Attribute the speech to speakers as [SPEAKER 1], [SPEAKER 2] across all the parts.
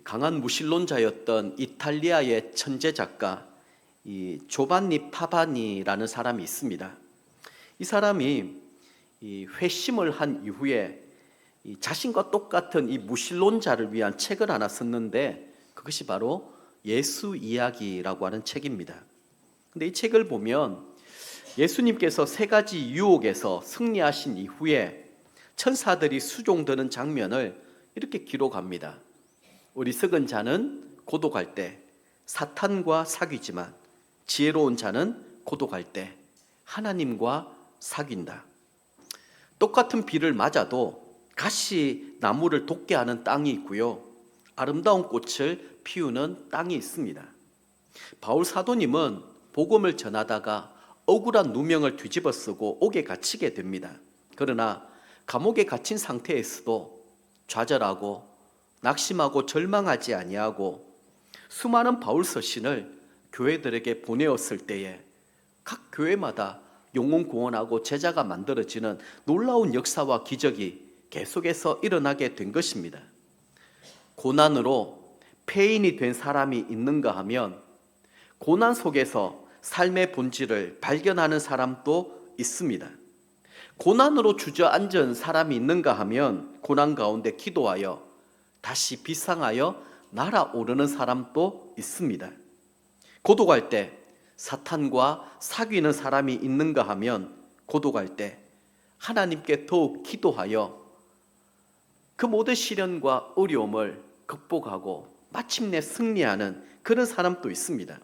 [SPEAKER 1] 강한 무신론자였던 이탈리아의 천재 작가 조반니 파바니라는 사람이 있습니다. 이 사람이 회심을 한 이후에 자신과 똑같은 이 무신론자를 위한 책을 하나 썼는데, 그것이 바로 예수 이야기라고 하는 책입니다. 근데 이 책을 보면 예수님께서 세 가지 유혹에서 승리하신 이후에 천사들이 수종드는 장면을 이렇게 기록합니다. 어리석은 자는 고독할 때 사탄과 사귀지만 지혜로운 자는 고독할 때 하나님과 사귄다. 똑같은 비를 맞아도 가시 나무를 돋게 하는 땅이 있고요, 아름다운 꽃을 피우는 땅이 있습니다. 바울 사도님은 복음을 전하다가 억울한 누명을 뒤집어 쓰고 옥에 갇히게 됩니다. 그러나 감옥에 갇힌 상태에서도 좌절하고 낙심하고 절망하지 아니하고 수많은 바울 서신을 교회들에게 보내었을 때에 각 교회마다 영혼 구원하고 제자가 만들어지는 놀라운 역사와 기적이 계속해서 일어나게 된 것입니다. 고난으로 폐인이 된 사람이 있는가 하면 고난 속에서 삶의 본질을 발견하는 사람도 있습니다. 고난으로 주저앉은 사람이 있는가 하면 고난 가운데 기도하여 다시 비상하여 날아오르는 사람도 있습니다. 고독할 때 사탄과 사귀는 사람이 있는가 하면 고독할 때 하나님께 더욱 기도하여 그 모든 시련과 어려움을 극복하고 마침내 승리하는 그런 사람도 있습니다.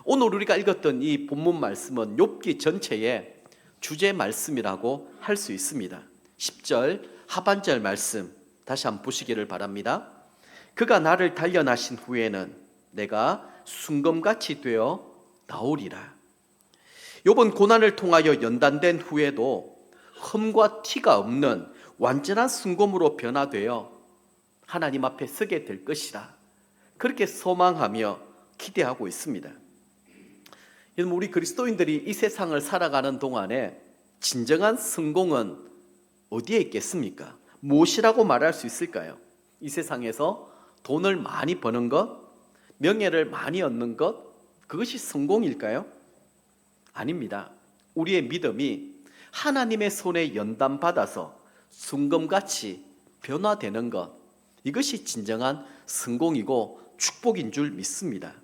[SPEAKER 1] 오늘 우리가 읽었던 이 본문 말씀은 욥기 전체의 주제 말씀이라고 할 수 있습니다. 10절 하반절 말씀 다시 한번 보시기를 바랍니다. 그가 나를 단련하신 후에는 내가 순금같이 되어 나오리라. 욥은 고난을 통하여 연단된 후에도 흠과 티가 없는 완전한 순금으로 변화되어 하나님 앞에 서게 될 것이라 그렇게 소망하며 기대하고 있습니다. 여러분, 우리 그리스도인들이 이 세상을 살아가는 동안에 진정한 성공은 어디에 있겠습니까? 무엇이라고 말할 수 있을까요? 이 세상에서 돈을 많이 버는 것, 명예를 많이 얻는 것, 그것이 성공일까요? 아닙니다. 우리의 믿음이 하나님의 손에 연단받아서 순금같이 변화되는 것, 이것이 진정한 성공이고 축복인 줄 믿습니다.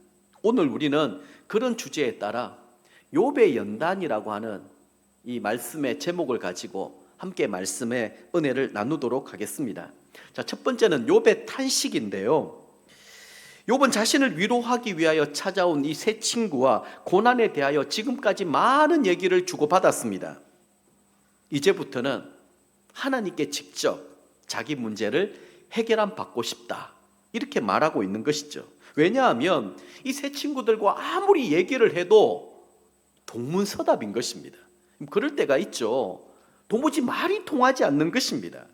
[SPEAKER 1] 오늘 우리는 그런 주제에 따라 욥의 연단이라고 하는 이 말씀의 제목을 가지고 함께 말씀의 은혜를 나누도록 하겠습니다. 자, 첫 번째는 욥의 탄식인데요. 욥은 자신을 위로하기 위하여 찾아온 이 세 친구와 고난에 대하여 지금까지 많은 얘기를 주고받았습니다. 이제부터는 하나님께 직접 자기 문제를 해결함 받고 싶다, 이렇게 말하고 있는 것이죠. 왜냐하면 이 세 친구들과 아무리 얘기를 해도 동문서답인 것입니다. 그럴 때가 있죠. 도무지 말이 통하지 않는 것입니다.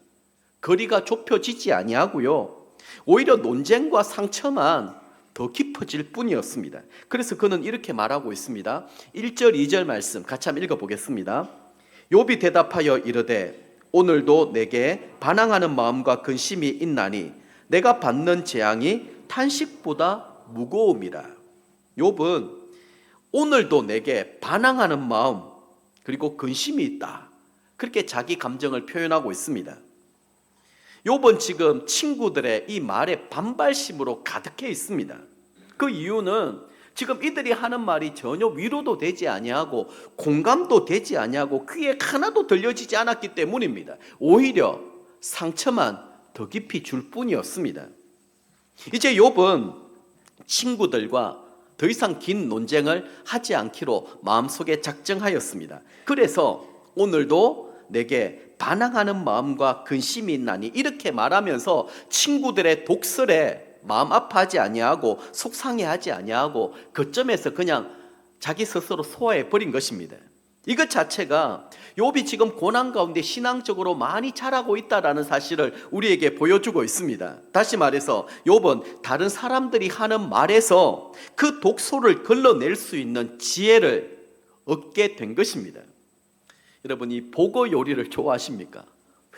[SPEAKER 1] 거리가 좁혀지지 아니하고요, 오히려 논쟁과 상처만 더 깊어질 뿐이었습니다. 그래서 그는 이렇게 말하고 있습니다. 1절 2절 말씀 같이 한번 읽어보겠습니다. 욥이 대답하여 이르되 오늘도 내게 반항하는 마음과 근심이 있나니 내가 받는 재앙이 탄식보다 무거움이라. 욥은 오늘도 내게 반항하는 마음 그리고 근심이 있다, 그렇게 자기 감정을 표현하고 있습니다. 욥은 지금 친구들의 이 말에 반발심으로 가득해 있습니다. 그 이유는 지금 이들이 하는 말이 전혀 위로도 되지 아니하고 공감도 되지 아니하고 귀에 하나도 들려지지 않았기 때문입니다. 오히려 상처만 더 깊이 줄 뿐이었습니다. 이제 욥은 친구들과 더 이상 긴 논쟁을 하지 않기로 마음속에 작정하였습니다. 그래서 오늘도 내게 반항하는 마음과 근심이 있나니, 이렇게 말하면서 친구들의 독설에 마음 아파하지 아니하고 속상해하지 아니하고 그 점에서 그냥 자기 스스로 소화해 버린 것입니다. 이것 자체가 욥이 지금 고난 가운데 신앙적으로 많이 자라고 있다는 사실을 우리에게 보여주고 있습니다. 다시 말해서 욥은 다른 사람들이 하는 말에서 그 독소를 걸러낼 수 있는 지혜를 얻게 된 것입니다. 여러분, 이 보거 요리를 좋아하십니까?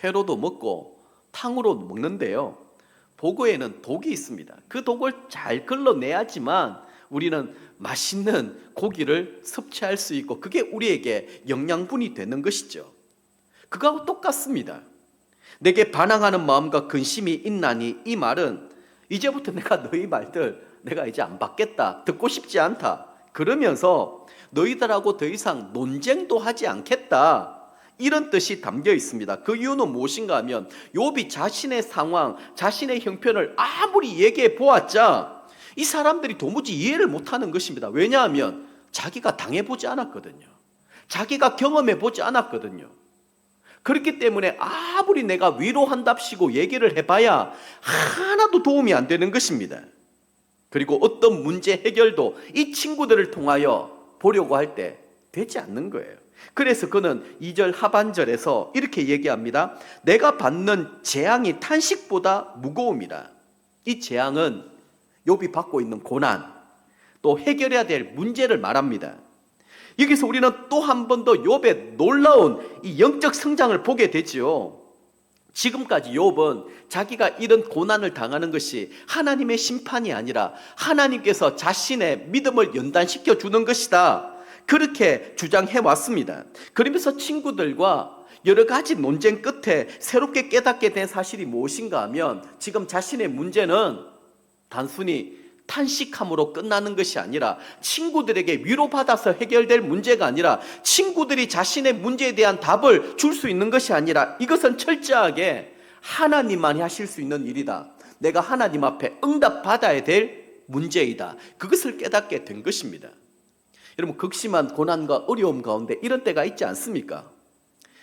[SPEAKER 1] 회로도 먹고 탕으로 먹는데요, 보고에는 독이 있습니다. 그 독을 잘 걸러내야지만 우리는 맛있는 고기를 섭취할 수 있고 그게 우리에게 영양분이 되는 것이죠. 그거하고 똑같습니다. 내게 반항하는 마음과 근심이 있나니, 이 말은 이제부터 내가 너희 말들 내가 이제 안 받겠다, 듣고 싶지 않다, 그러면서 너희들하고 더 이상 논쟁도 하지 않겠다, 이런 뜻이 담겨 있습니다. 그 이유는 무엇인가 하면 욥이 자신의 상황, 자신의 형편을 아무리 얘기해 보았자 이 사람들이 도무지 이해를 못하는 것입니다. 왜냐하면 자기가 당해보지 않았거든요. 자기가 경험해보지 않았거든요. 그렇기 때문에 아무리 내가 위로한답시고 얘기를 해봐야 하나도 도움이 안 되는 것입니다. 그리고 어떤 문제 해결도 이 친구들을 통하여 보려고 할 때 되지 않는 거예요. 그래서 그는 2절 하반절에서 이렇게 얘기합니다. 내가 받는 재앙이 탄식보다 무거움이라. 이 재앙은 욥이 받고 있는 고난, 또 해결해야 될 문제를 말합니다. 여기서 우리는 또 한 번 더 욥의 놀라운 이 영적 성장을 보게 되지요. 지금까지 욥은 자기가 이런 고난을 당하는 것이 하나님의 심판이 아니라 하나님께서 자신의 믿음을 연단시켜 주는 것이다, 그렇게 주장해 왔습니다. 그러면서 친구들과 여러 가지 논쟁 끝에 새롭게 깨닫게 된 사실이 무엇인가 하면 지금 자신의 문제는 단순히 탄식함으로 끝나는 것이 아니라, 친구들에게 위로받아서 해결될 문제가 아니라, 친구들이 자신의 문제에 대한 답을 줄 수 있는 것이 아니라, 이것은 철저하게 하나님만이 하실 수 있는 일이다, 내가 하나님 앞에 응답받아야 될 문제이다, 그것을 깨닫게 된 것입니다. 여러분, 극심한 고난과 어려움 가운데 이런 때가 있지 않습니까?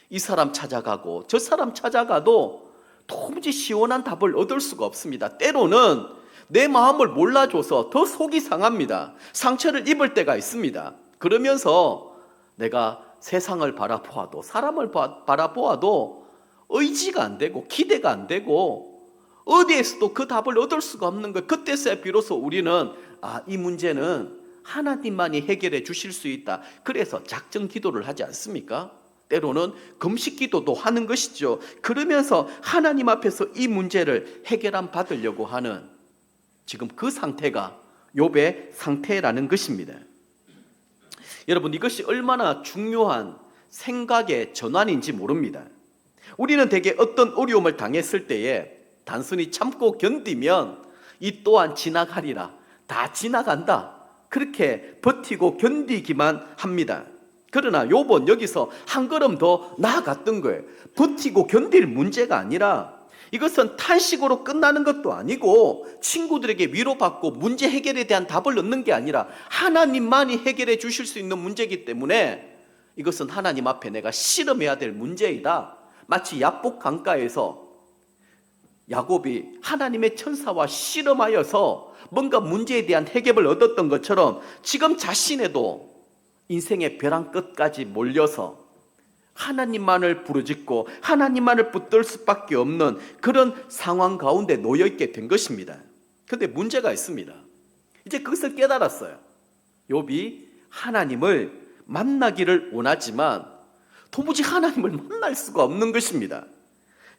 [SPEAKER 1] 이 사람 찾아가고 저 사람 찾아가도 도무지 시원한 답을 얻을 수가 없습니다. 때로는 내 마음을 몰라줘서 더 속이 상합니다. 상처를 입을 때가 있습니다. 그러면서 내가 세상을 바라보아도, 사람을 바라보아도 의지가 안 되고 기대가 안 되고 어디에서도 그 답을 얻을 수가 없는 거예요. 그때서야 비로소 우리는 이 문제는 하나님만이 해결해 주실 수 있다, 그래서 작정 기도를 하지 않습니까? 때로는 금식 기도도 하는 것이죠. 그러면서 하나님 앞에서 이 문제를 해결함 받으려고 하는, 지금 그 상태가 욥의 상태라는 것입니다. 여러분, 이것이 얼마나 중요한 생각의 전환인지 모릅니다. 우리는 대개 어떤 어려움을 당했을 때에 단순히 참고 견디면 이 또한 지나가리라, 다 지나간다, 그렇게 버티고 견디기만 합니다. 그러나 욥은 여기서 한 걸음 더 나아갔던 거예요. 버티고 견딜 문제가 아니라, 이것은 탄식으로 끝나는 것도 아니고, 친구들에게 위로받고 문제 해결에 대한 답을 얻는 게 아니라 하나님만이 해결해 주실 수 있는 문제이기 때문에 이것은 하나님 앞에 내가 씨름해야 될 문제이다. 마치 야복 강가에서 야곱이 하나님의 천사와 씨름하여서 뭔가 문제에 대한 해결을 얻었던 것처럼, 지금 자신에도 인생의 벼랑 끝까지 몰려서 하나님만을 부르짖고 하나님만을 붙들 수밖에 없는 그런 상황 가운데 놓여있게 된 것입니다. 그런데 문제가 있습니다. 이제 그것을 깨달았어요. 욥이 하나님을 만나기를 원하지만 도무지 하나님을 만날 수가 없는 것입니다.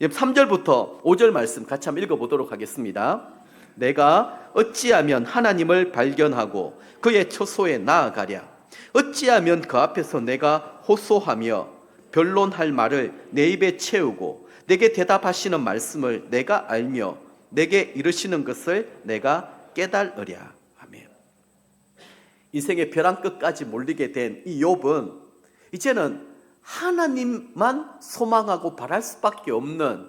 [SPEAKER 1] 3절부터 5절 말씀 같이 한번 읽어보도록 하겠습니다. 내가 어찌하면 하나님을 발견하고 그의 처소에 나아가랴. 어찌하면 그 앞에서 내가 호소하며 변론할 말을 내 입에 채우고 내게 대답하시는 말씀을 내가 알며 내게 이르시는 것을 내가 깨달으랴. 아멘. 인생의 벼랑 끝까지 몰리게 된 이 욥은 이제는 하나님만 소망하고 바랄 수밖에 없는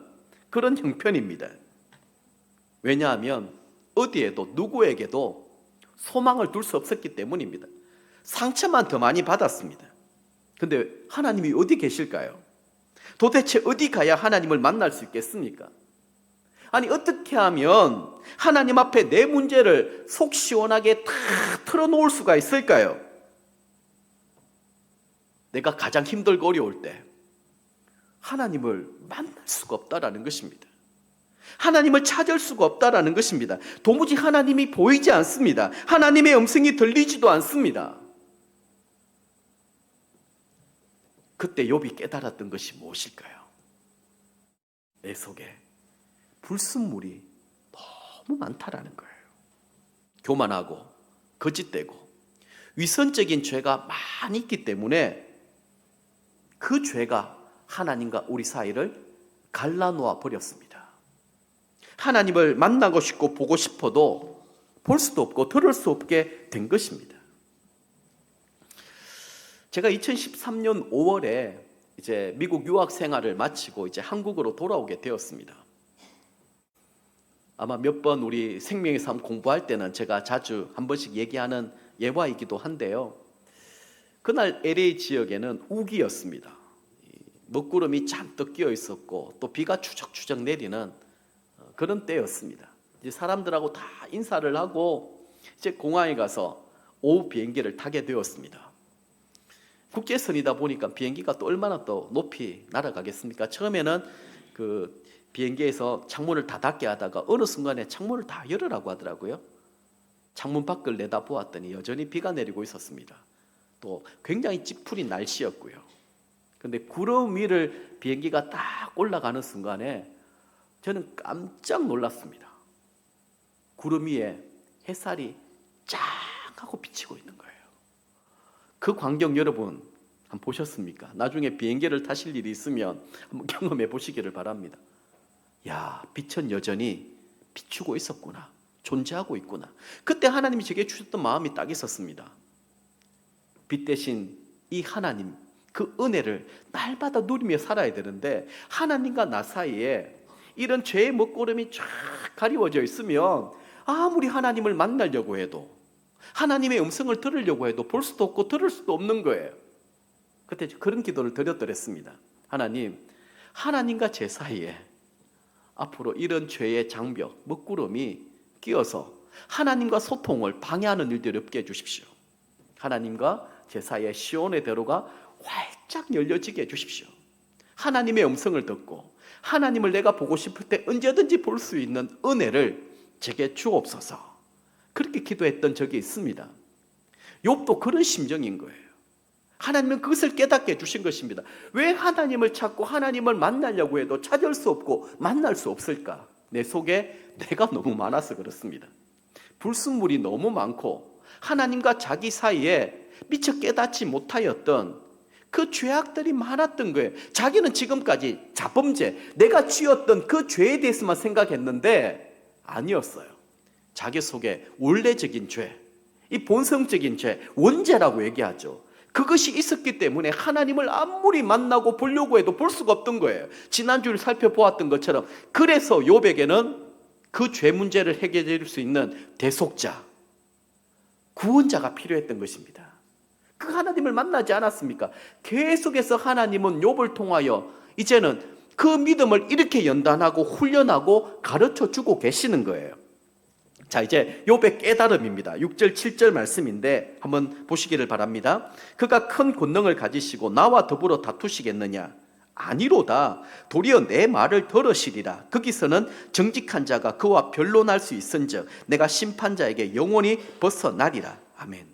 [SPEAKER 1] 그런 형편입니다. 왜냐하면 어디에도 누구에게도 소망을 둘 수 없었기 때문입니다. 상처만 더 많이 받았습니다. 근데 하나님이 어디 계실까요? 도대체 어디 가야 하나님을 만날 수 있겠습니까? 아니, 어떻게 하면 하나님 앞에 내 문제를 속 시원하게 다 털어놓을 수가 있을까요? 내가 가장 힘들고 어려울 때 하나님을 만날 수가 없다라는 것입니다. 하나님을 찾을 수가 없다라는 것입니다. 도무지 하나님이 보이지 않습니다. 하나님의 음성이 들리지도 않습니다. 그때 욥이 깨달았던 것이 무엇일까요? 내 속에 불순물이 너무 많다라는 거예요. 교만하고 거짓되고 위선적인 죄가 많이 있기 때문에 그 죄가 하나님과 우리 사이를 갈라놓아 버렸습니다. 하나님을 만나고 싶고 보고 싶어도 볼 수도 없고 들을 수 없게 된 것입니다. 제가 2013년 5월에 이제 미국 유학 생활을 마치고 이제 한국으로 돌아오게 되었습니다. 아마 몇 번 우리 생명의 삶 공부할 때는 제가 자주 한 번씩 얘기하는 예화이기도 한데요. 그날 LA 지역에는 우기였습니다. 먹구름이 잔뜩 끼어 있었고 또 비가 추적추적 내리는 그런 때였습니다. 이제 사람들하고 다 인사를 하고 이제 공항에 가서 오후 비행기를 타게 되었습니다. 국제선이다 보니까 비행기가 또 얼마나 또 높이 날아가겠습니까? 처음에는 그 비행기에서 창문을 다 닫게 하다가 어느 순간에 창문을 다 열으라고 하더라고요. 창문 밖을 내다보았더니 여전히 비가 내리고 있었습니다. 또 굉장히 찌푸린 날씨였고요. 그런데 구름 위를 비행기가 딱 올라가는 순간에 저는 깜짝 놀랐습니다. 구름 위에 햇살이 쫙 하고 비치고 있는 거예요. 그 광경 여러분 한번 보셨습니까? 나중에 비행기를 타실 일이 있으면 한번 경험해 보시기를 바랍니다. 야, 빛은 여전히 비추고 있었구나. 존재하고 있구나. 그때 하나님이 제게 주셨던 마음이 딱 있었습니다. 빛 대신 이 하나님, 그 은혜를 날마다 누리며 살아야 되는데 하나님과 나 사이에 이런 죄의 먹구름이 쫙 가리워져 있으면 아무리 하나님을 만나려고 해도 하나님의 음성을 들으려고 해도 볼 수도 없고 들을 수도 없는 거예요. 그때 그런 기도를 드렸더랬습니다. 하나님, 하나님과 제 사이에 앞으로 이런 죄의 장벽, 먹구름이 끼어서 하나님과 소통을 방해하는 일들이 없게 해주십시오. 하나님과 제 사이에 시온의 대로가 활짝 열려지게 해주십시오. 하나님의 음성을 듣고 하나님을 내가 보고 싶을 때 언제든지 볼 수 있는 은혜를 제게 주옵소서. 그렇게 기도했던 적이 있습니다. 욥도 그런 심정인 거예요. 하나님은 그것을 깨닫게 해주신 것입니다. 왜 하나님을 찾고 하나님을 만나려고 해도 찾을 수 없고 만날 수 없을까? 내 속에 내가 너무 많아서 그렇습니다. 불순물이 너무 많고 하나님과 자기 사이에 미처 깨닫지 못하였던 그 죄악들이 많았던 거예요. 자기는 지금까지 자범죄, 내가 지었던 그 죄에 대해서만 생각했는데 아니었어요. 자기 속에 원래적인 죄, 이 본성적인 죄, 원죄라고 얘기하죠. 그것이 있었기 때문에 하나님을 아무리 만나고 보려고 해도 볼 수가 없던 거예요. 지난주를 살펴보았던 것처럼 그래서 욥에게는 그 죄 문제를 해결해 줄 수 있는 대속자, 구원자가 필요했던 것입니다. 그 하나님을 만나지 않았습니까? 계속해서 하나님은 욥을 통하여 이제는 그 믿음을 이렇게 연단하고 훈련하고 가르쳐주고 계시는 거예요. 자, 이제 욥의 깨달음입니다. 6절 7절 말씀인데 한번 보시기를 바랍니다. 그가 큰 권능을 가지시고 나와 더불어 다투시겠느냐? 아니로다. 도리어 내 말을 들으시리라. 거기서는 정직한 자가 그와 변론할 수 있은즉 내가 심판자에게 영원히 벗어나리라. 아멘.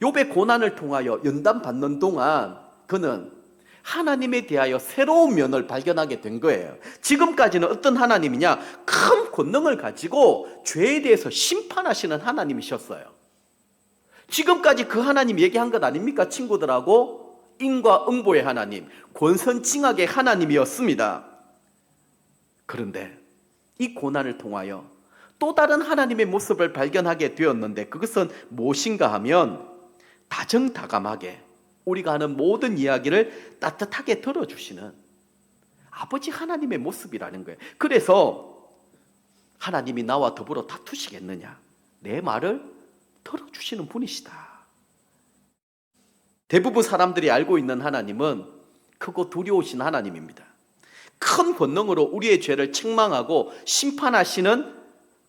[SPEAKER 1] 욥의 고난을 통하여 연단받는 동안 그는 하나님에 대하여 새로운 면을 발견하게 된 거예요. 지금까지는 어떤 하나님이냐? 큰 권능을 가지고 죄에 대해서 심판하시는 하나님이셨어요. 지금까지 그 하나님 얘기한 것 아닙니까? 친구들하고 인과 응보의 하나님, 권선징악의 하나님이었습니다. 그런데 이 고난을 통하여 또 다른 하나님의 모습을 발견하게 되었는데 그것은 무엇인가 하면 다정다감하게 우리가 하는 모든 이야기를 따뜻하게 들어주시는 아버지 하나님의 모습이라는 거예요. 그래서 하나님이 나와 더불어 다투시겠느냐? 내 말을 들어주시는 분이시다. 대부분 사람들이 알고 있는 하나님은 크고 두려우신 하나님입니다. 큰 권능으로 우리의 죄를 책망하고 심판하시는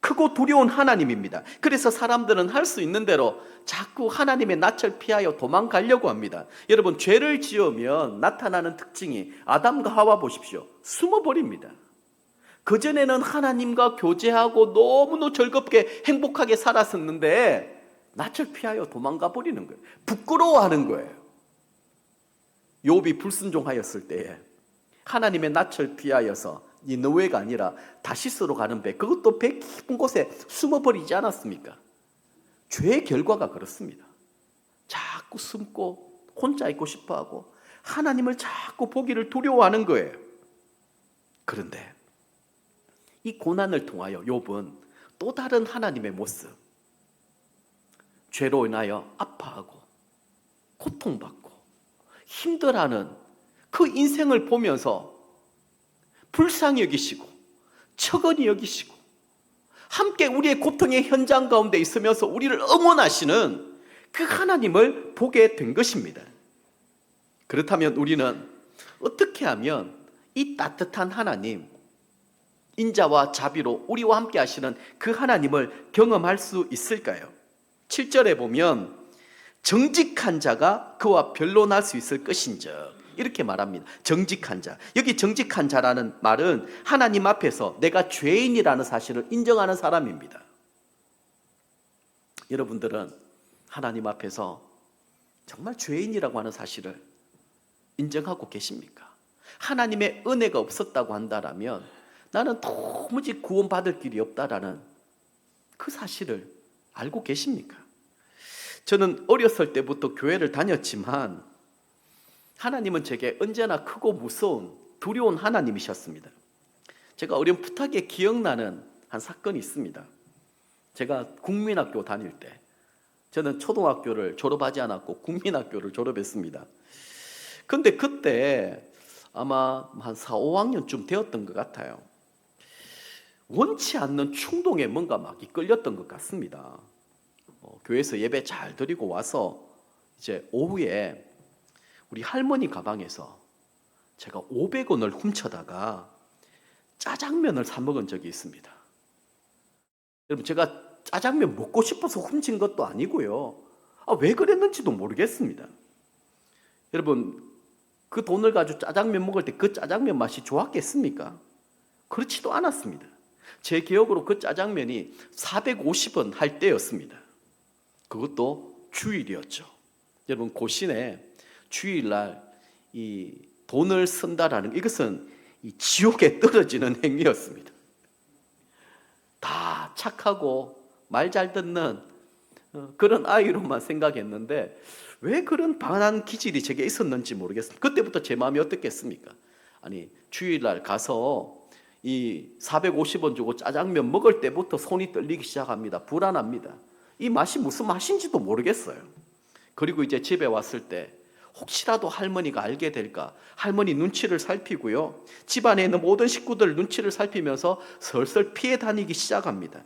[SPEAKER 1] 크고 두려운 하나님입니다. 그래서 사람들은 할 수 있는 대로 자꾸 하나님의 낯을 피하여 도망가려고 합니다. 여러분, 죄를 지으면 나타나는 특징이 아담과 하와 보십시오. 숨어버립니다. 그전에는 하나님과 교제하고 너무너무 즐겁게 행복하게 살았었는데 낯을 피하여 도망가 버리는 거예요. 부끄러워하는 거예요. 욥이 불순종하였을 때에 하나님의 낯을 피하여서 니느웨가 아니라 다시스로 가는 배, 그것도 배 깊은 곳에 숨어버리지 않았습니까? 죄의 결과가 그렇습니다. 자꾸 숨고 혼자 있고 싶어하고 하나님을 자꾸 보기를 두려워하는 거예요. 그런데 이 고난을 통하여 욥은 또 다른 하나님의 모습, 죄로 인하여 아파하고 고통받고 힘들어하는 그 인생을 보면서 불쌍히 여기시고 척언히 여기시고 함께 우리의 고통의 현장 가운데 있으면서 우리를 응원하시는 그 하나님을 보게 된 것입니다. 그렇다면 우리는 어떻게 하면 이 따뜻한 하나님, 인자와 자비로 우리와 함께 하시는 그 하나님을 경험할 수 있을까요? 7절에 보면 정직한 자가 그와 변론할 수 있을 것인즉 이렇게 말합니다. 정직한 자. 여기 정직한 자라는 말은 하나님 앞에서 내가 죄인이라는 사실을 인정하는 사람입니다. 여러분들은 하나님 앞에서 정말 죄인이라고 하는 사실을 인정하고 계십니까? 하나님의 은혜가 없었다고 한다면 나는 도무지 구원받을 길이 없다라는 그 사실을 알고 계십니까? 저는 어렸을 때부터 교회를 다녔지만 하나님은 제게 언제나 크고 무서운 두려운 하나님이셨습니다. 제가 어렴풋하게 기억나는 한 사건이 있습니다. 제가 국민학교 다닐 때, 저는 초등학교를 졸업하지 않았고 국민학교를 졸업했습니다. 근데 그때 아마 한 4, 5학년쯤 되었던 것 같아요. 원치 않는 충동에 뭔가 막 이끌렸던 것 같습니다. 교회에서 예배 잘 드리고 와서 이제 오후에 우리 할머니 가방에서 제가 500원을 훔쳐다가 짜장면을 사 먹은 적이 있습니다. 여러분, 제가 짜장면 먹고 싶어서 훔친 것도 아니고요. 왜 그랬는지도 모르겠습니다. 여러분, 그 돈을 가지고 짜장면 먹을 때 그 짜장면 맛이 좋았겠습니까? 그렇지도 않았습니다. 제 기억으로 그 짜장면이 450원 할 때였습니다. 그것도 주일이었죠. 여러분, 고신에 주일날 이 돈을 쓴다라는 이것은 이 지옥에 떨어지는 행위였습니다. 다 착하고 말 잘 듣는 그런 아이로만 생각했는데 왜 그런 방한 기질이 제게 있었는지 모르겠습니다. 그때부터 제 마음이 어떻겠습니까? 아니, 주일날 가서 이 450원 주고 짜장면 먹을 때부터 손이 떨리기 시작합니다. 불안합니다. 이 맛이 무슨 맛인지도 모르겠어요. 그리고 이제 집에 왔을 때 혹시라도 할머니가 알게 될까, 할머니 눈치를 살피고요, 집안에 있는 모든 식구들 눈치를 살피면서 설설 피해 다니기 시작합니다.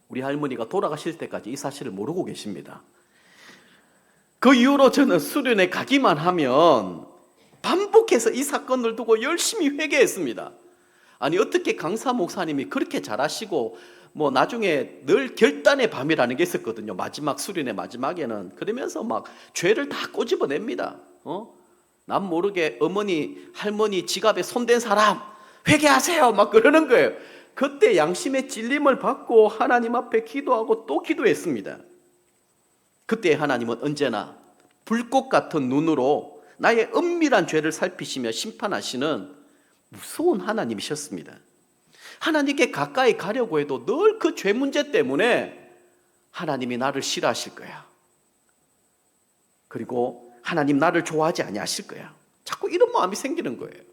[SPEAKER 1] 우리 할머니가 돌아가실 때까지 이 사실을 모르고 계십니다. 그 이후로 저는 수련회 가기만 하면 반복해서 이 사건을 두고 열심히 회개했습니다. 아니, 어떻게 강사 목사님이 그렇게 잘하시고 나중에 늘 결단의 밤이라는 게 있었거든요. 마지막 수련회 마지막에는. 그러면서 막 죄를 다 꼬집어냅니다. 남 모르게 어머니, 할머니 지갑에 손댄 사람 회개하세요 막 그러는 거예요. 그때 양심의 찔림을 받고 하나님 앞에 기도하고 또 기도했습니다. 그때 하나님은 언제나 불꽃 같은 눈으로 나의 은밀한 죄를 살피시며 심판하시는 무서운 하나님이셨습니다. 하나님께 가까이 가려고 해도 늘 그 죄 문제 때문에 하나님이 나를 싫어하실 거야. 그리고 하나님 나를 좋아하지 아니하실 거야. 자꾸 이런 마음이 생기는 거예요.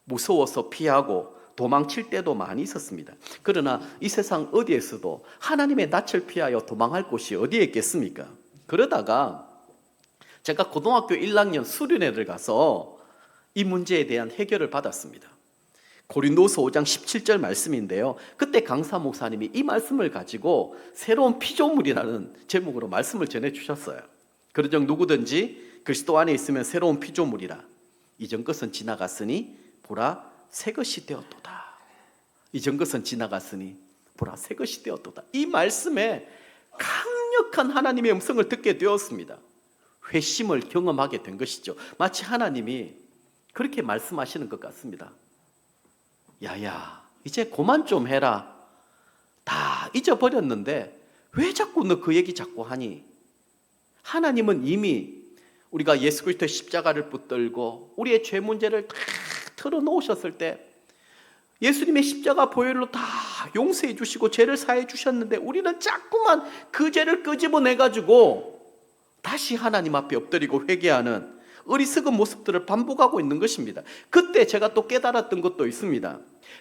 [SPEAKER 1] 무서워서 피하고 도망칠 때도 많이 있었습니다. 그러나 이 세상 어디에서도 하나님의 낯을 피하여 도망할 곳이 어디에 있겠습니까? 그러다가 제가 고등학교 1학년 수련회를 가서 이 문제에 대한 해결을 받았습니다. 고린도서 5장 17절 말씀인데요, 그때 강사 목사님이 이 말씀을 가지고 새로운 피조물이라는 제목으로 말씀을 전해주셨어요. 그러즉 누구든지 그리스도 안에 있으면 새로운 피조물이라. 이전 것은 지나갔으니 보라 새 것이 되었도다. 이전 것은 지나갔으니 보라 새 것이 되었도다. 이 말씀에 강력한 하나님의 음성을 듣게 되었습니다. 회심을 경험하게 된 것이죠. 마치 하나님이 그렇게 말씀하시는 것 같습니다. 야야, 이제 그만 좀 해라. 다 잊어버렸는데 왜 자꾸 너 그 얘기 자꾸 하니? 하나님은 이미 우리가 예수 그리스도의 십자가를 붙들고 우리의 죄 문제를 다 털어놓으셨을 때 예수님의 십자가 보혈로 다 용서해 주시고 죄를 사해 주셨는데 우리는 자꾸만 그 죄를 끄집어내가지고 다시 하나님 앞에 엎드리고 회개하는 어리석은 모습들을 반복하고 있는 것입니다. 그때 제가 또 깨달았던 것도 있습니다.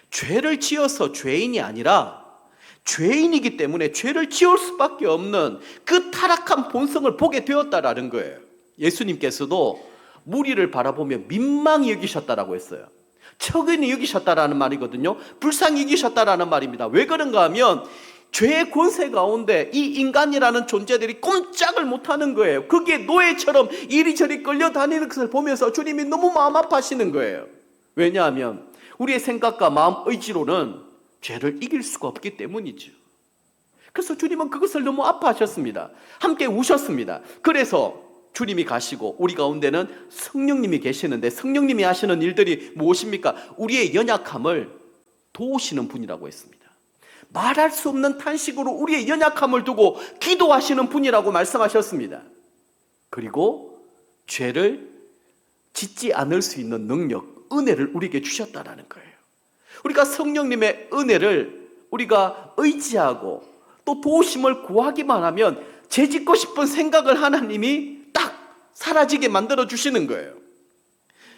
[SPEAKER 1] 죄를 지어서 죄인이 아니라 죄인이기 때문에 죄를 지을 수밖에 없는 그 타락한 본성을 보게 되었다라는 거예요. 예수님께서도 무리를 바라보며 민망히 여기셨다라고 했어요. 척은히 여기셨다라는 말이거든요. 불쌍히 여기셨다라는 말입니다. 왜 그런가 하면 죄의 권세 가운데 이 인간이라는 존재들이 꼼짝을 못하는 거예요. 그게 노예처럼 이리저리 끌려다니는 것을 보면서 주님이 너무 마음 아파하시는 거예요. 왜냐하면 우리의 생각과 마음 의지로는 죄를 이길 수가 없기 때문이죠. 그래서 주님은 그것을 너무 아파하셨습니다. 함께 우셨습니다. 그래서 주님이 가시고 우리 가운데는 성령님이 계시는데 성령님이 하시는 일들이 무엇입니까? 우리의 연약함을 도우시는 분이라고 했습니다. 말할 수 없는 탄식으로 우리의 연약함을 두고 기도하시는 분이라고 말씀하셨습니다. 그리고 죄를 짓지 않을 수 있는 능력, 은혜를 우리에게 주셨다라는 거예요. 우리가 성령님의 은혜를 우리가 의지하고 또 도우심을 구하기만 하면 죄 짓고 싶은 생각을 하나님이 딱 사라지게 만들어 주시는 거예요.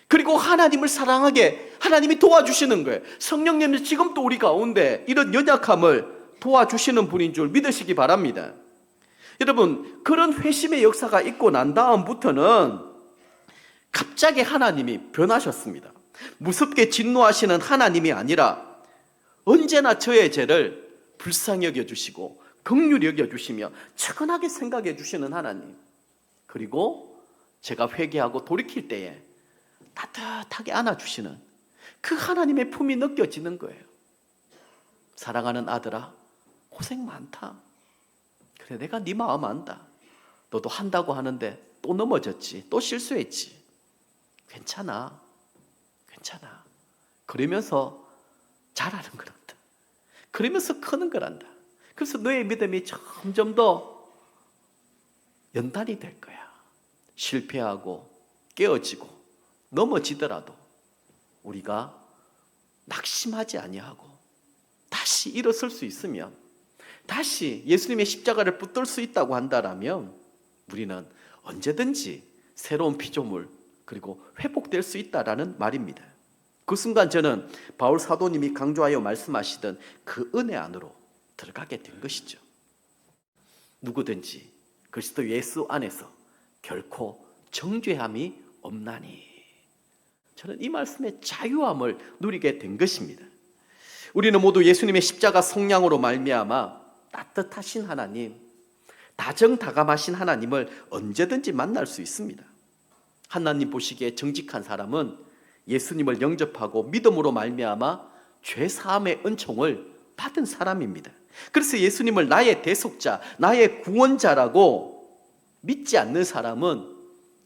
[SPEAKER 1] 그리고 하나님을 사랑하게 하나님이 도와주시는 거예요. 성령님이 지금도 우리 가운데 이런 연약함을 도와주시는 분인 줄 믿으시기 바랍니다. 여러분, 그런 회심의 역사가 있고 난 다음부터는 갑자기 하나님이 변하셨습니다. 무섭게 진노하시는 하나님이 아니라 언제나 저의 죄를 불쌍히 여겨주시고 긍휼히 여겨주시며 측은하게 생각해 주시는 하나님, 그리고 제가 회개하고 돌이킬 때에 따뜻하게 안아주시는 그 하나님의 품이 느껴지는 거예요. 사랑하는 아들아, 고생 많다. 그래, 내가 네 마음 안다. 너도 한다고 하는데 또 넘어졌지, 또 실수했지. 괜찮아, 괜찮아. 그러면서 잘하는 거란다. 그러면서 크는 거란다. 그래서 너의 믿음이 점점 더 연단이 될 거야. 실패하고 깨어지고 넘어지더라도 우리가 낙심하지 아니하고 다시 일어설 수 있으면, 다시 예수님의 십자가를 붙들 수 있다고 한다라면 우리는 언제든지 새로운 피조물 그리고 회복될 수 있다라는 말입니다. 그 순간 저는 바울 사도님이 강조하여 말씀하시던 그 은혜 안으로 들어가게 된 것이죠. 누구든지 그리스도 예수 안에서 결코 정죄함이 없나니. 저는 이 말씀의 자유함을 누리게 된 것입니다. 우리는 모두 예수님의 십자가 성량으로 말미암아 따뜻하신 하나님, 다정다감하신 하나님을 언제든지 만날 수 있습니다. 하나님 보시기에 정직한 사람은 예수님을 영접하고 믿음으로 말미암아 죄사함의 은총을 받은 사람입니다. 그래서 예수님을 나의 대속자, 나의 구원자라고 믿지 않는 사람은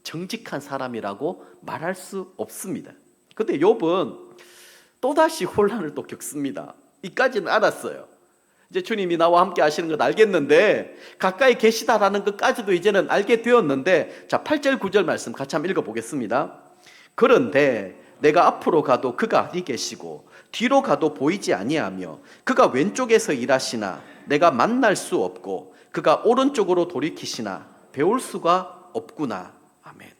[SPEAKER 1] 정직한 사람이라고 말할 수 없습니다. 그런데 욥은 또다시 혼란을 또 겪습니다. 이까지는 알았어요. 이제 주님이 나와 함께 하시는 건 알겠는데, 가까이 계시다라는 것까지도 이제는 알게 되었는데, 자, 8절 9절 말씀 같이 한번 읽어보겠습니다. 그런데 내가 앞으로 가도 그가 어디 계시고 뒤로 가도 보이지 아니하며 그가 왼쪽에서 일하시나 내가 만날 수 없고 그가 오른쪽으로 돌이키시나 배울 수가 없구나. 아멘.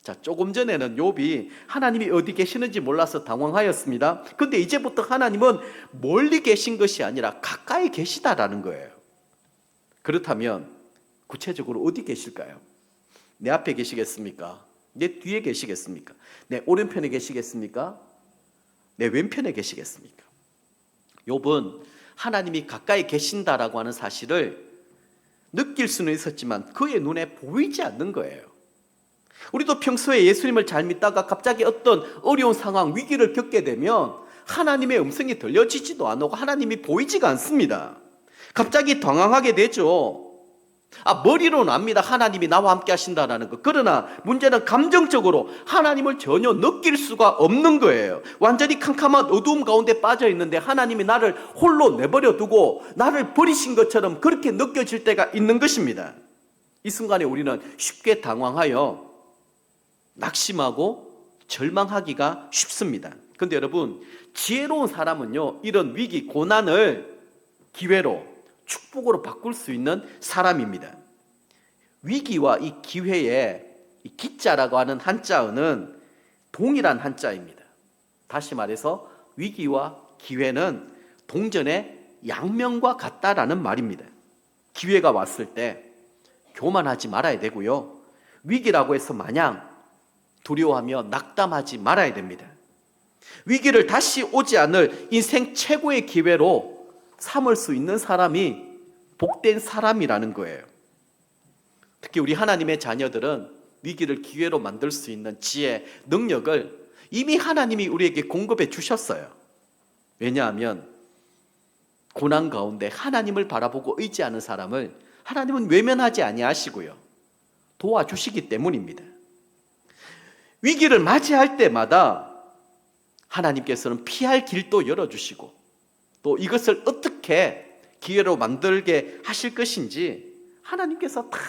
[SPEAKER 1] 자, 조금 전에는 욥이 하나님이 어디 계시는지 몰라서 당황하였습니다. 그런데 이제부터 하나님은 멀리 계신 것이 아니라 가까이 계시다라는 거예요. 그렇다면 구체적으로 어디 계실까요? 내 앞에 계시겠습니까? 내 뒤에 계시겠습니까? 내 오른편에 계시겠습니까? 내 왼편에 계시겠습니까? 욥은 하나님이 가까이 계신다라고 하는 사실을 느낄 수는 있었지만 그의 눈에 보이지 않는 거예요. 우리도 평소에 예수님을 잘 믿다가 갑자기 어떤 어려운 상황, 위기를 겪게 되면 하나님의 음성이 들려지지도 않고 하나님이 보이지가 않습니다. 갑자기 당황하게 되죠. 머리로는 압니다. 하나님이 나와 함께 하신다는 거. 그러나 문제는 감정적으로 하나님을 전혀 느낄 수가 없는 거예요. 완전히 캄캄한 어두움 가운데 빠져 있는데 하나님이 나를 홀로 내버려 두고 나를 버리신 것처럼 그렇게 느껴질 때가 있는 것입니다. 이 순간에 우리는 쉽게 당황하여 낙심하고 절망하기가 쉽습니다. 근데 여러분, 지혜로운 사람은요, 이런 위기, 고난을 기회로, 축복으로 바꿀 수 있는 사람입니다. 위기와 이 기회의 이 기자라고 하는 한자어는 동일한 한자입니다. 다시 말해서 위기와 기회는 동전의 양면과 같다라는 말입니다. 기회가 왔을 때 교만하지 말아야 되고요. 위기라고 해서 마냥 두려워하며 낙담하지 말아야 됩니다. 위기를 다시 오지 않을 인생 최고의 기회로 삼을 수 있는 사람이 복된 사람이라는 거예요. 특히 우리 하나님의 자녀들은 위기를 기회로 만들 수 있는 지혜, 능력을 이미 하나님이 우리에게 공급해 주셨어요. 왜냐하면 고난 가운데 하나님을 바라보고 의지하는 사람을 하나님은 외면하지 아니하시고요, 도와주시기 때문입니다. 위기를 맞이할 때마다 하나님께서는 피할 길도 열어주시고, 또 이것을 어떻게 기회로 만들게 하실 것인지 하나님께서 다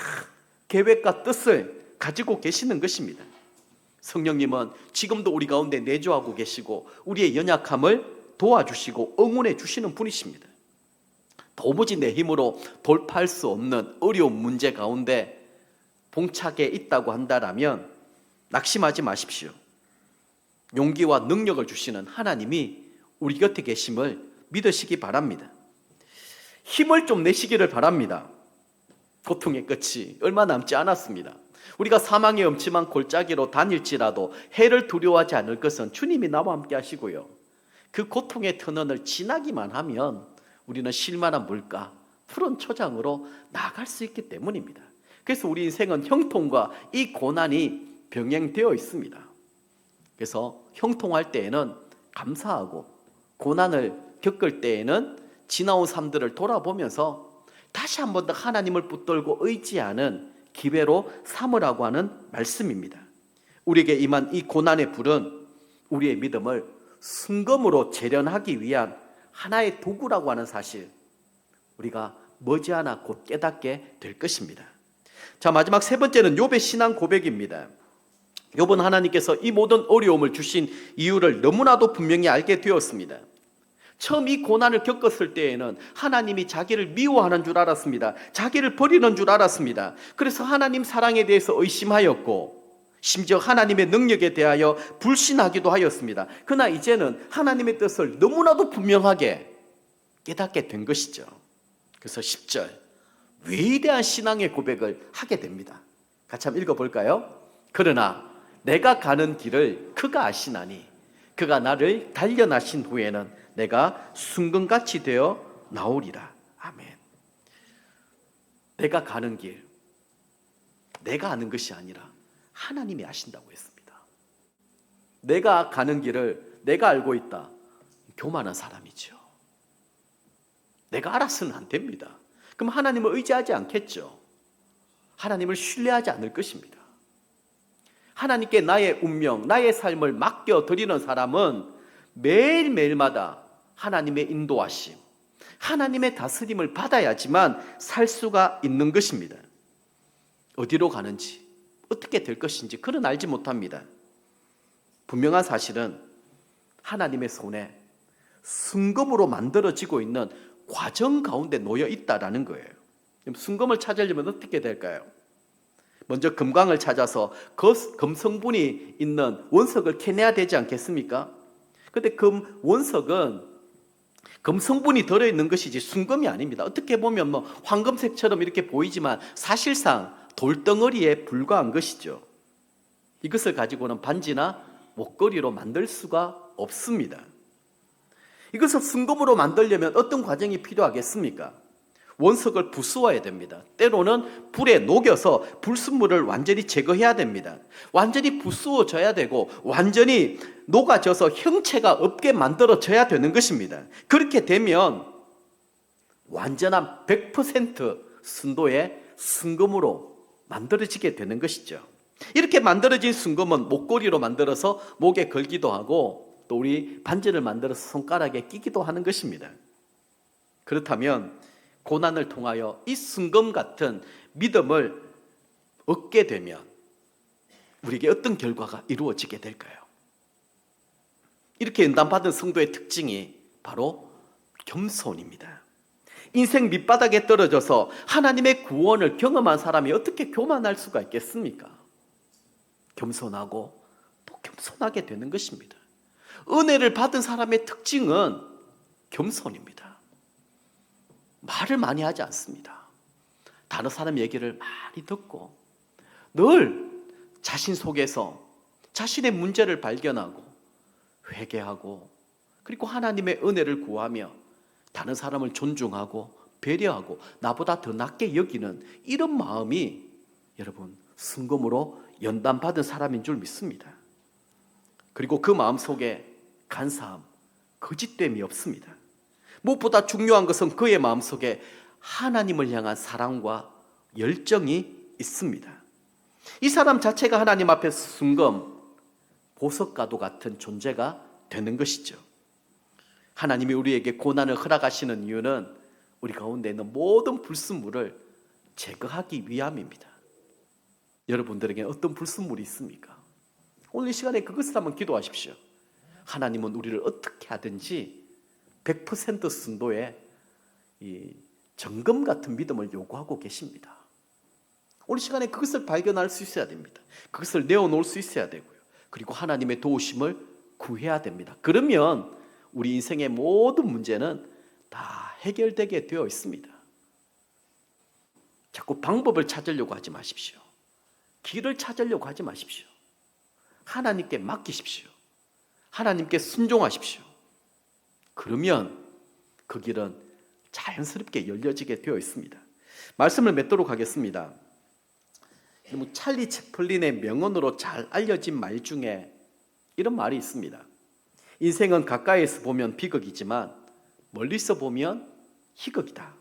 [SPEAKER 1] 계획과 뜻을 가지고 계시는 것입니다. 성령님은 지금도 우리 가운데 내주하고 계시고 우리의 연약함을 도와주시고 응원해 주시는 분이십니다. 도무지 내 힘으로 돌파할 수 없는 어려운 문제 가운데 봉착해 있다고 한다면 낙심하지 마십시오. 용기와 능력을 주시는 하나님이 우리 곁에 계심을 믿으시기 바랍니다. 힘을 좀 내시기를 바랍니다. 고통의 끝이 얼마 남지 않았습니다. 우리가 사망의 엄침한 골짜기로 다닐지라도 해를 두려워하지 않을 것은 주님이 나와 함께 하시고요, 그 고통의 터널을 지나기만 하면 우리는 쉴만한 물가, 푸른 초장으로 나아갈 수 있기 때문입니다. 그래서 우리 인생은 형통과 이 고난이 병행되어 있습니다. 그래서 형통할 때에는 감사하고, 고난을 겪을 때에는 지나온 삶들을 돌아보면서 다시 한 번 더 하나님을 붙들고 의지하는 기회로 삼으라고 하는 말씀입니다. 우리에게 임한 이 고난의 불은 우리의 믿음을 순금으로 재련하기 위한 하나의 도구라고 하는 사실, 우리가 머지않아 곧 깨닫게 될 것입니다. 자, 마지막 세 번째는 욥의 신앙 고백입니다. 욥은 하나님께서 이 모든 어려움을 주신 이유를 너무나도 분명히 알게 되었습니다. 처음 이 고난을 겪었을 때에는 하나님이 자기를 미워하는 줄 알았습니다. 자기를 버리는 줄 알았습니다. 그래서 하나님 사랑에 대해서 의심하였고, 심지어 하나님의 능력에 대하여 불신하기도 하였습니다. 그러나 이제는 하나님의 뜻을 너무나도 분명하게 깨닫게 된 것이죠. 그래서 10절, 위대한 신앙의 고백을 하게 됩니다. 같이 한번 읽어볼까요? 그러나 내가 가는 길을 그가 아시나니 그가 나를 단련하신 후에는 내가 순금같이 되어 나오리라. 아멘. 내가 가는 길, 내가 아는 것이 아니라 하나님이 아신다고 했습니다. 내가 가는 길을 내가 알고 있다, 교만한 사람이죠. 내가 알아서는 안 됩니다. 그럼 하나님을 의지하지 않겠죠. 하나님을 신뢰하지 않을 것입니다. 하나님께 나의 운명, 나의 삶을 맡겨드리는 사람은 매일매일마다 하나님의 인도하심, 하나님의 다스림을 받아야지만 살 수가 있는 것입니다. 어디로 가는지, 어떻게 될 것인지 그런 알지 못합니다. 분명한 사실은 하나님의 손에 순금으로 만들어지고 있는 과정 가운데 놓여 있다라는 거예요. 순금을 찾으려면 어떻게 될까요? 먼저 금광을 찾아서 금성분이 있는 원석을 캐내야 되지 않겠습니까? 근데 원석은 금성분이 들어있는 것이지 순금이 아닙니다. 어떻게 보면 황금색처럼 이렇게 보이지만 사실상 돌덩어리에 불과한 것이죠. 이것을 가지고는 반지나 목걸이로 만들 수가 없습니다. 이것을 순금으로 만들려면 어떤 과정이 필요하겠습니까? 원석을 부수어야 됩니다. 때로는 불에 녹여서 불순물을 완전히 제거해야 됩니다. 완전히 부수어져야 되고 완전히 녹아져서 형체가 없게 만들어져야 되는 것입니다. 그렇게 되면 완전한 100% 순도의 순금으로 만들어지게 되는 것이죠. 이렇게 만들어진 순금은 목걸이로 만들어서 목에 걸기도 하고, 또 우리 반지를 만들어서 손가락에 끼기도 하는 것입니다. 그렇다면 고난을 통하여 이 순금 같은 믿음을 얻게 되면 우리에게 어떤 결과가 이루어지게 될까요? 이렇게 연단받은 성도의 특징이 바로 겸손입니다. 인생 밑바닥에 떨어져서 하나님의 구원을 경험한 사람이 어떻게 교만할 수가 있겠습니까? 겸손하고 또 겸손하게 되는 것입니다. 은혜를 받은 사람의 특징은 겸손입니다. 말을 많이 하지 않습니다. 다른 사람 얘기를 많이 듣고 늘 자신 속에서 자신의 문제를 발견하고 회개하고 그리고 하나님의 은혜를 구하며 다른 사람을 존중하고 배려하고 나보다 더 낫게 여기는 이런 마음이 여러분 순금으로 연단받은 사람인 줄 믿습니다. 그리고 그 마음 속에 간사함, 거짓됨이 없습니다. 무엇보다 중요한 것은 그의 마음 속에 하나님을 향한 사랑과 열정이 있습니다. 이 사람 자체가 하나님 앞에 순금, 보석과도 같은 존재가 되는 것이죠. 하나님이 우리에게 고난을 허락하시는 이유는 우리 가운데 있는 모든 불순물을 제거하기 위함입니다. 여러분들에게 어떤 불순물이 있습니까? 오늘 이 시간에 그것을 한번 기도하십시오. 하나님은 우리를 어떻게 하든지 100% 순도의 이 정금 같은 믿음을 요구하고 계십니다. 오늘 시간에 그것을 발견할 수 있어야 됩니다. 그것을 내어놓을 수 있어야 되고요. 그리고 하나님의 도우심을 구해야 됩니다. 그러면 우리 인생의 모든 문제는 다 해결되게 되어 있습니다. 자꾸 방법을 찾으려고 하지 마십시오. 길을 찾으려고 하지 마십시오. 하나님께 맡기십시오. 하나님께 순종하십시오. 그러면 그 길은 자연스럽게 열려지게 되어 있습니다. 말씀을 맺도록 하겠습니다. 찰리 채플린의 명언으로 잘 알려진 말 중에 이런 말이 있습니다. 인생은 가까이에서 보면 비극이지만 멀리서 보면 희극이다.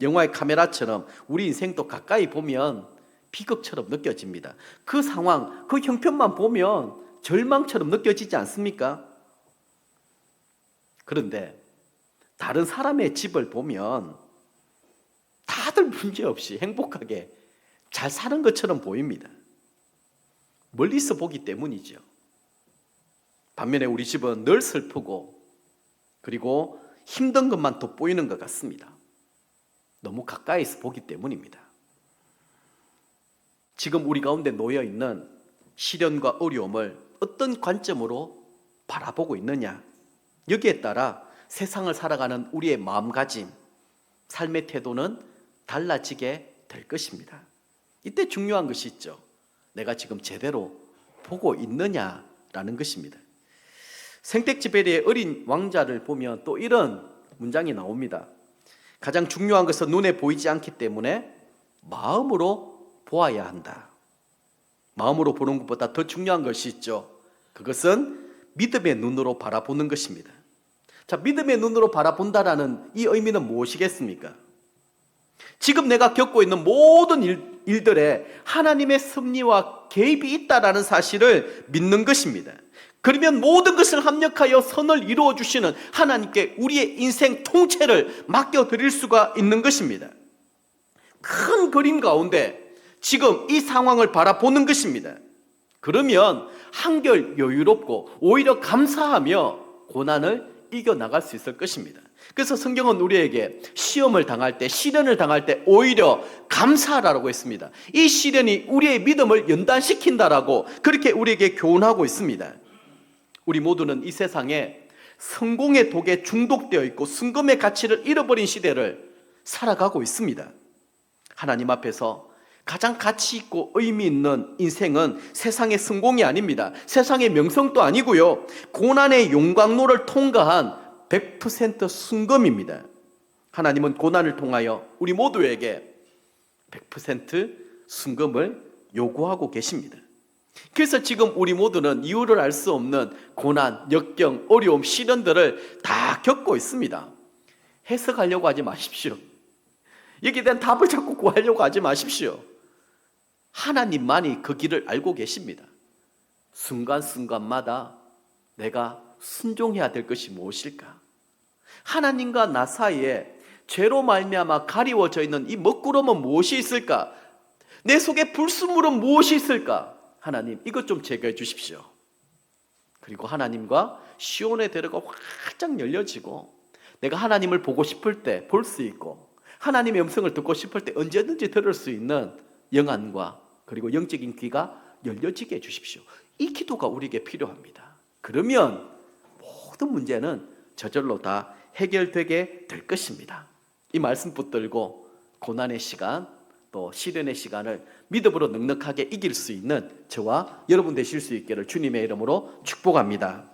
[SPEAKER 1] 영화의 카메라처럼 우리 인생도 가까이 보면 비극처럼 느껴집니다. 그 상황, 그 형편만 보면 절망처럼 느껴지지 않습니까? 그런데 다른 사람의 집을 보면 다들 문제없이 행복하게 잘 사는 것처럼 보입니다. 멀리서 보기 때문이죠. 반면에 우리 집은 늘 슬프고 그리고 힘든 것만 돋보이는 것 같습니다. 너무 가까이서 보기 때문입니다. 지금 우리 가운데 놓여 있는 시련과 어려움을 어떤 관점으로 바라보고 있느냐, 여기에 따라 세상을 살아가는 우리의 마음가짐, 삶의 태도는 달라지게 될 것입니다. 이때 중요한 것이 있죠. 내가 지금 제대로 보고 있느냐라는 것입니다. 생텍쥐페리의 어린 왕자를 보면 또 이런 문장이 나옵니다. 가장 중요한 것은 눈에 보이지 않기 때문에 마음으로 보아야 한다. 마음으로 보는 것보다 더 중요한 것이 있죠. 그것은 믿음의 눈으로 바라보는 것입니다. 자, 믿음의 눈으로 바라본다라는 이 의미는 무엇이겠습니까? 지금 내가 겪고 있는 모든 일들에 하나님의 섭리와 개입이 있다라는 사실을 믿는 것입니다. 그러면 모든 것을 합력하여 선을 이루어 주시는 하나님께 우리의 인생 통째를 맡겨드릴 수가 있는 것입니다. 큰 그림 가운데 지금 이 상황을 바라보는 것입니다. 그러면 한결 여유롭고 오히려 감사하며 고난을 이겨나갈 수 있을 것입니다. 그래서 성경은 우리에게 시험을 당할 때, 시련을 당할 때 오히려 감사하라고 했습니다. 이 시련이 우리의 믿음을 연단시킨다라고 그렇게 우리에게 교훈하고 있습니다. 우리 모두는 이 세상에 성공의 독에 중독되어 있고 순금의 가치를 잃어버린 시대를 살아가고 있습니다. 하나님 앞에서 가장 가치 있고 의미 있는 인생은 세상의 성공이 아닙니다. 세상의 명성도 아니고요. 고난의 용광로를 통과한 100% 순금입니다. 하나님은 고난을 통하여 우리 모두에게 100% 순금을 요구하고 계십니다. 그래서 지금 우리 모두는 이유를 알 수 없는 고난, 역경, 어려움, 시련들을 다 겪고 있습니다. 해석하려고 하지 마십시오. 여기에 대한 답을 자꾸 구하려고 하지 마십시오. 하나님만이 그 길을 알고 계십니다. 순간순간마다 내가 순종해야 될 것이 무엇일까? 하나님과 나 사이에 죄로 말미암아 가리워져 있는 이 먹구름은 무엇이 있을까? 내 속에 불순물은 무엇이 있을까? 하나님, 이것 좀 제거해 주십시오. 그리고 하나님과 시온의 대로가 활짝 열려지고 내가 하나님을 보고 싶을 때 볼 수 있고 하나님의 음성을 듣고 싶을 때 언제든지 들을 수 있는 영안과 그리고 영적인 귀가 열려지게 해주십시오. 이 기도가 우리에게 필요합니다. 그러면 모든 문제는 저절로 다 해결되게 될 것입니다. 이 말씀 붙들고 고난의 시간 또 시련의 시간을 믿음으로 넉넉하게 이길 수 있는 저와 여러분 되실 수 있기를 주님의 이름으로 축복합니다.